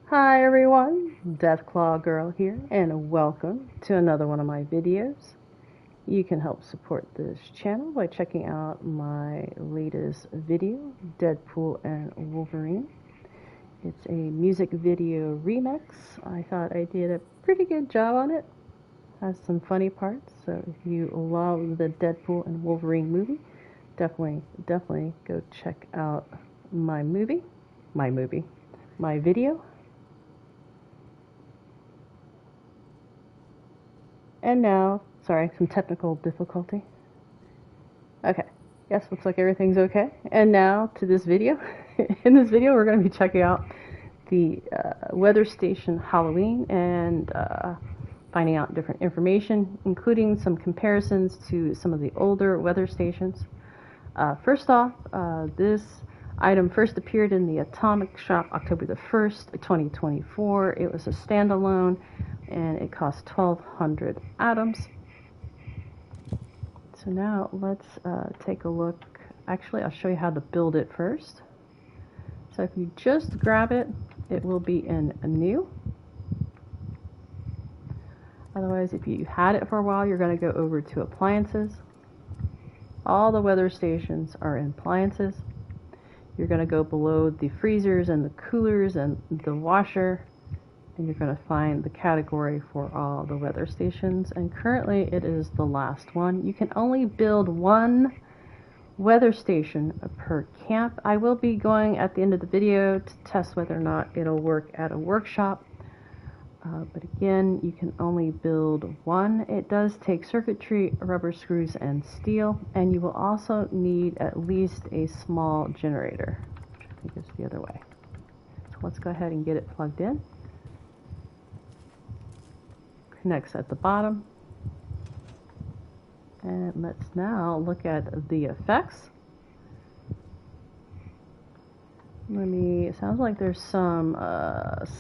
Hi everyone, Deathclaw Girl here, and welcome to another one of my videos. You can help support this channel by checking out my latest video, Deadpool and Wolverine. It's a music video remix. I thought I did a pretty good job on it. Has some funny parts, so if you love the Deadpool and Wolverine movie, definitely go check out my video. And now, sorry, some technical difficulty. Okay, yes, looks like everything's okay. And now to this video. In this video, we're going to be checking out the weather station Halloween and finding out different information, including some comparisons to some of the older weather stations. First off, this item first appeared in the Atomic Shop October the 1st, 2024. It was a standalone and it cost 1,200 atoms. So now let's take a look. Actually, I'll show you how to build it first. So if you just grab it, it will be in a new. Otherwise, if you had it for a while, you're going to go over to appliances. All the weather stations are in appliances. You're going to go below the freezers and the coolers and the washer, and you're going to find the category for all the weather stations, and currently it is the last one. You can only build one weather station per camp. I will be going at the end of the video to test whether or not it'll work at a workshop, but again, you can only build one. It does take circuitry, rubber screws, and steel, and you will also need at least a small generator, which I think is the other way. So let's go ahead and get it plugged in. Connects at the bottom, and let's now look at the effects. It sounds like there's some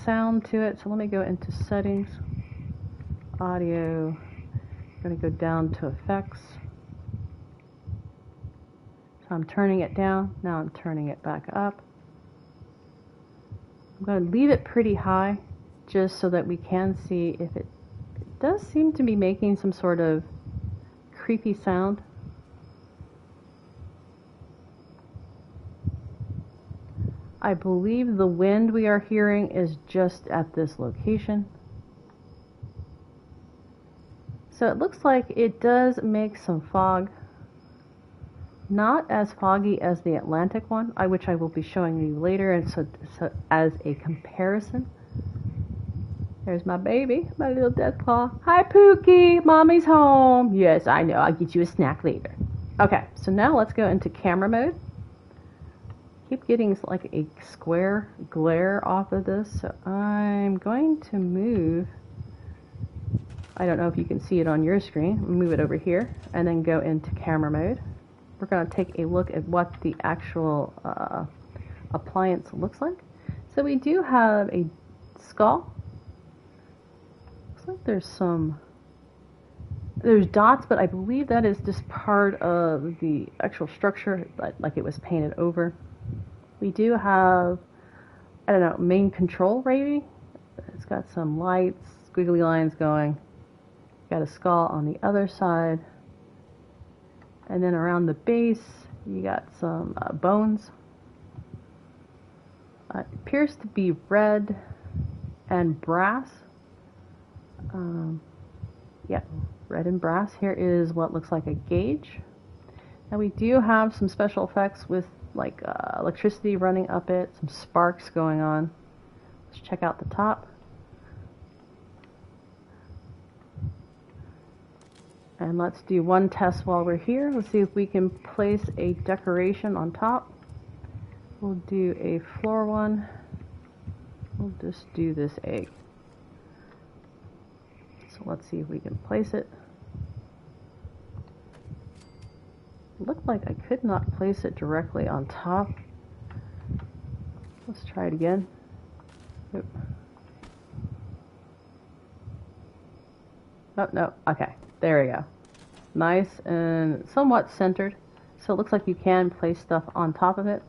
sound to it, so let me go into settings, audio. I'm going to go down to effects. So I'm turning it down, now I'm turning it back up. I'm going to leave it pretty high just so that we can see if it does seem to be making some sort of creepy sound. I believe the wind we are hearing is just at this location. So it looks like it does make some fog. Not as foggy as the Atlantic one, which I will be showing you later, and so as a comparison. There's my baby, my little Deathclaw. Hi, Pookie. Mommy's home. Yes, I know. I'll get you a snack later. Okay, so now let's go into camera mode. Keep getting like a square glare off of this, so I'm going to move. I don't know if you can see it on your screen. Move it over here and then go into camera mode. We're going to take a look at what the actual appliance looks like. So we do have a skull. Like there's dots, but I believe that is just part of the actual structure, like it was painted over. We do have, I don't know, main control maybe. It's got some lights, squiggly lines going. Got a skull on the other side, and then around the base you got some bones. It appears to be red and brass. Yeah, red and brass. Here is what looks like a gauge. Now we do have some special effects with like electricity running up it, some sparks going on. Let's check out the top. And let's do one test while we're here. Let's see if we can place a decoration on top. We'll do a floor one. We'll just do this egg. So let's see if we can place it. Looked like I could not place it directly on top. Let's try it again. Oop. Oh, no. Okay. There we go. Nice and somewhat centered. So it looks like you can place stuff on top of it.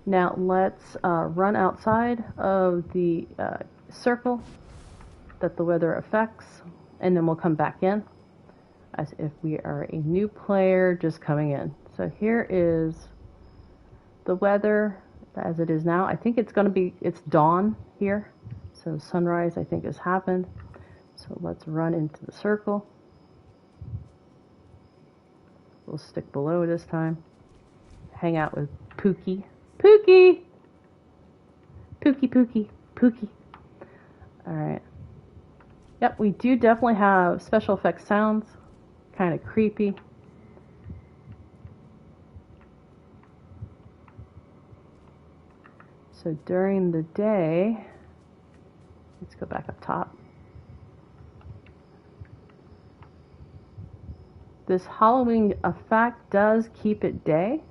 Now let's run outside of the circle that the weather affects, and then we'll come back in as if we are a new player just coming in. So here is the weather as it is now. I think it's going to be, it's dawn here. So sunrise I think has happened. So let's run into the circle. We'll stick below this time. Hang out with Pookie. Pookie! Pookie, Pookie, Pookie. Alright. Yep, we do definitely have special effects sounds. Kind of creepy. So during the day, let's go back up top. This Halloween effect does keep it day,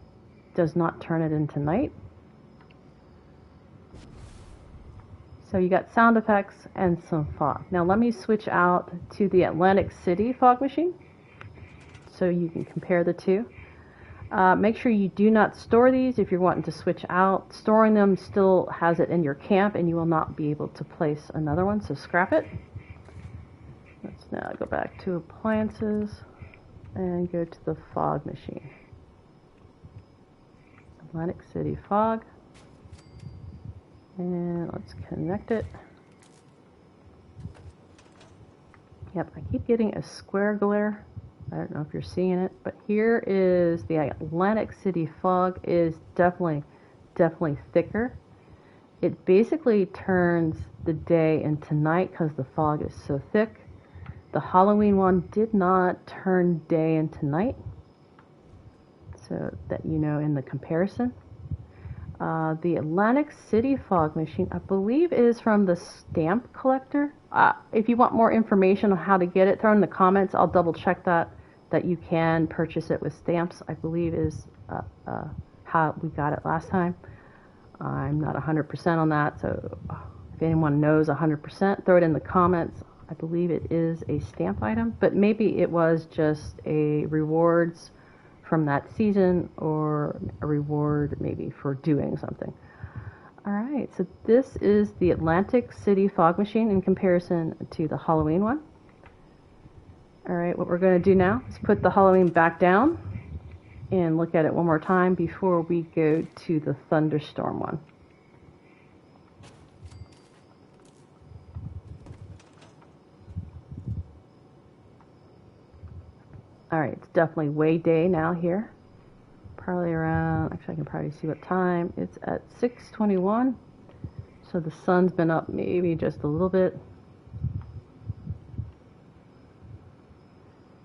does not turn it into night. So you got sound effects and some fog. Now let me switch out to the Atlantic City fog machine so you can compare the two. Make sure you do not store these if you're wanting to switch out. Storing them still has it in your camp and you will not be able to place another one, so scrap it. Let's now go back to appliances and go to the fog machine. Atlantic City fog. And let's connect it. Yep, I keep getting a square glare. I don't know if you're seeing it, but here is the Atlantic City fog is definitely thicker. It basically turns the day into night because the fog is so thick. The Halloween one did not turn day into night, so that you know in the comparison. The Atlantic City fog machine, I believe, is from the stamp collector. If you want more information on how to get it, throw in the comments. I'll double check that you can purchase it with stamps, I believe is how we got it last time. I'm not 100% on that, so if anyone knows 100%, throw it in the comments. I believe it is a stamp item, but maybe it was just a rewards from that season or a reward maybe for doing something. Alright, so this is the Atlantic City fog machine in comparison to the Halloween one. Alright, what we're going to do now is put the Halloween back down and look at it one more time before we go to the Thunderstorm one. Alright, it's definitely way day now here. Probably around, actually I can probably see what time. It's at 6:21. So the sun's been up maybe just a little bit.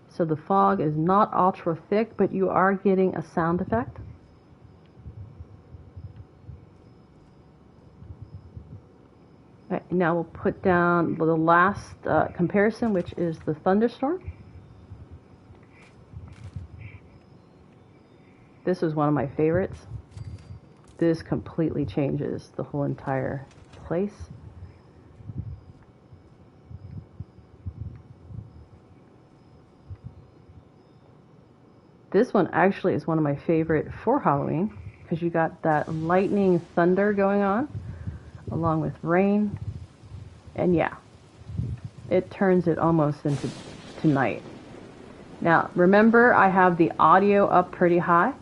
So the fog is not ultra thick, but you are getting a sound effect. Right, now we'll put down the last comparison, which is the Thunderstorm. This is one of my favorites. This completely changes the whole entire place. This one actually is one of my favorite for Halloween because you got that lightning thunder going on along with rain, and yeah, it turns it almost into night. Now remember, I have the audio up pretty high.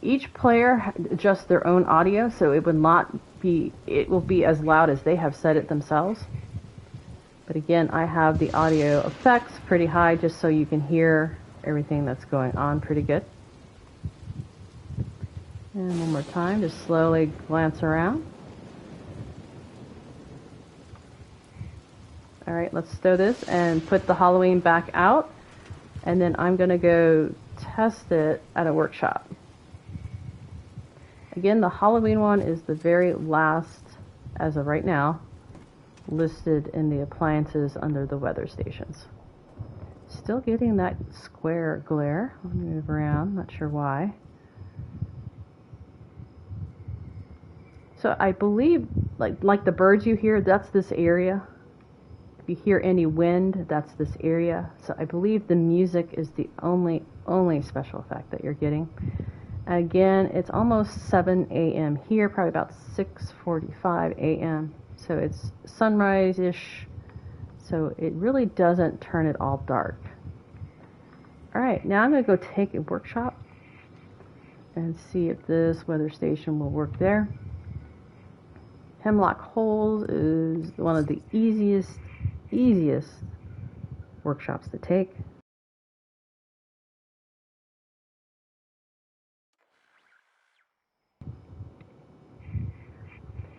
Each player adjusts their own audio, so it will be as loud as they have set it themselves. But again, I have the audio effects pretty high just so you can hear everything that's going on pretty good. And one more time, just slowly glance around. Alright, let's stow this and put the Halloween back out, and then I'm going to go test it at a workshop. Again, the Halloween one is the very last, as of right now, listed in the appliances under the weather stations. Still getting that square glare. Let me move around, not sure why. So I believe, like the birds you hear, that's this area. If you hear any wind, that's this area. So I believe the music is the only special effect that you're getting. Again, it's almost 7 a.m. here, probably about 6:45 a.m. So it's sunrise-ish, so it really doesn't turn it all dark. Alright, now I'm going to go take a workshop and see if this weather station will work there. Hemlock Holes is one of the easiest workshops to take.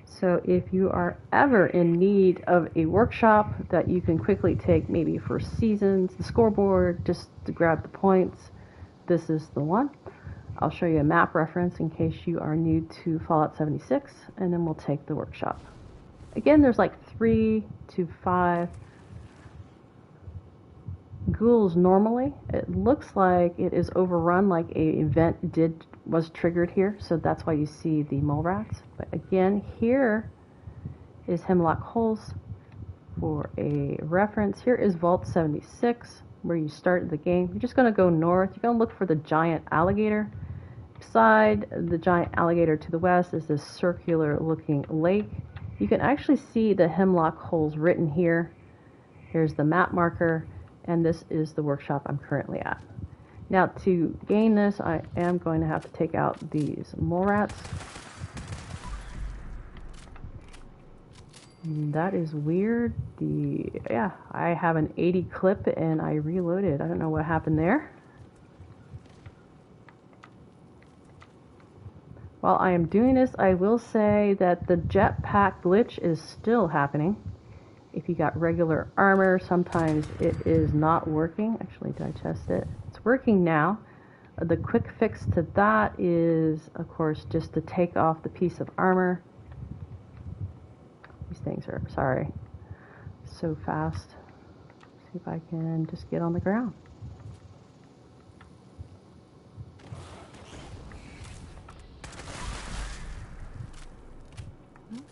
So if you are ever in need of a workshop that you can quickly take, maybe for seasons, the scoreboard, just to grab the points, this is the one. I'll show you a map reference in case you are new to Fallout 76, and then we'll take the workshop. Again, there's like 3 to 5 ghouls normally. It looks like it is overrun, like a event was triggered here, so that's why you see the mole rats. But again, here is Hemlock Holes. For a reference, here is Vault 76, where you start the game. You're just going to go north. You're going to look for the giant alligator. Beside the giant alligator to the west is this circular looking lake. You can actually see the Hemlock Holes written here. Here's the map marker, and this is the workshop I'm currently at. Now, to gain this, I am going to have to take out these mole rats. That is weird. Yeah, I have an 80 clip and I reloaded. I don't know what happened there. While I am doing this, I will say that the jetpack glitch is still happening. If you got regular armor, sometimes it is not working. Actually, did I test it? It's working now. The quick fix to that is, of course, just to take off the piece of armor. These things are, sorry, so fast. See if I can just get on the ground.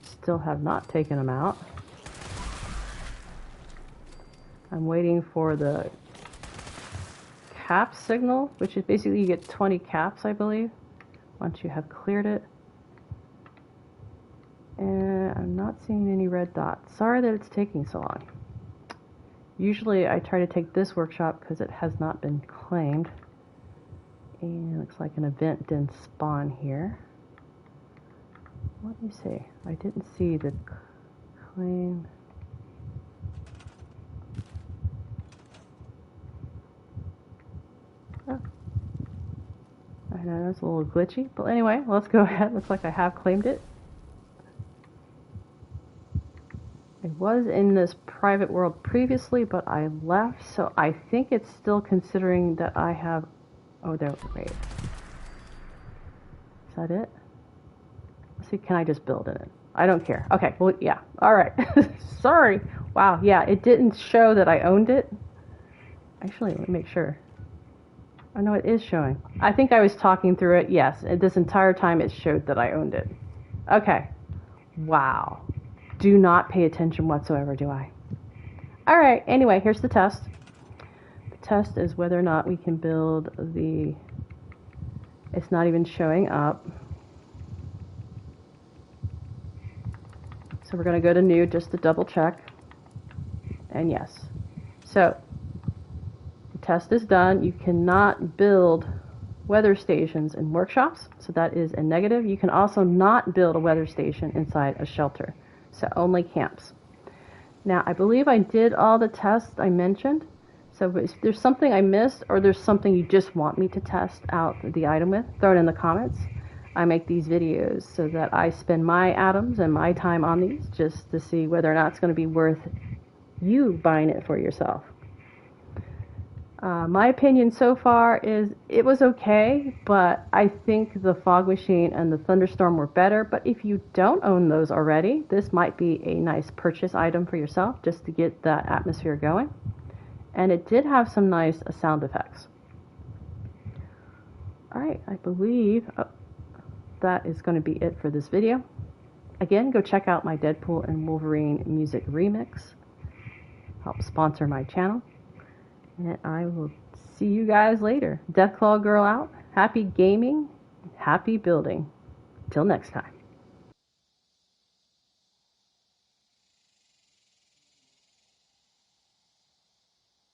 Still have not taken them out. I'm waiting for the cap signal, which is basically you get 20 caps, I believe, once you have cleared it. And I'm not seeing any red dots. Sorry that it's taking so long. Usually I try to take this workshop because it has not been claimed. And it looks like an event didn't spawn here. Let me see. I didn't see the claim. Oh. I know it's a little glitchy, but anyway, let's go ahead. Looks like I have claimed it. I was in this private world previously, but I left, so I think it's still considering that I have... Oh, there, wait. Is that it? Let's see, can I just build in it? I don't care. Okay, well, yeah. Alright. Sorry. Wow, yeah, it didn't show that I owned it. Actually, let me make sure. Oh, no, it is showing. I think I was talking through it. Yes, this entire time it showed that I owned it. Okay. Wow. Do not pay attention whatsoever, do I? Alright, anyway, here's the test. The test is whether or not we can build the... It's not even showing up. So we're going to go to new just to double check. And yes. So, the test is done. You cannot build weather stations in workshops, so that is a negative. You can also not build a weather station inside a shelter. So only camps. Now, I believe I did all the tests I mentioned. So if there's something I missed, or there's something you just want me to test out the item with, throw it in the comments. I make these videos so that I spend my atoms and my time on these just to see whether or not it's going to be worth you buying it for yourself. My opinion so far is it was okay, but I think the Fog Machine and the Thunderstorm were better. But if you don't own those already, this might be a nice purchase item for yourself just to get that atmosphere going. And it did have some nice sound effects. Alright, I believe that is going to be it for this video. Again, go check out my Deadpool and Wolverine music remix. Help sponsor my channel. And I will see you guys later. Deathclaw Girl out. Happy gaming. Happy building. Till next time.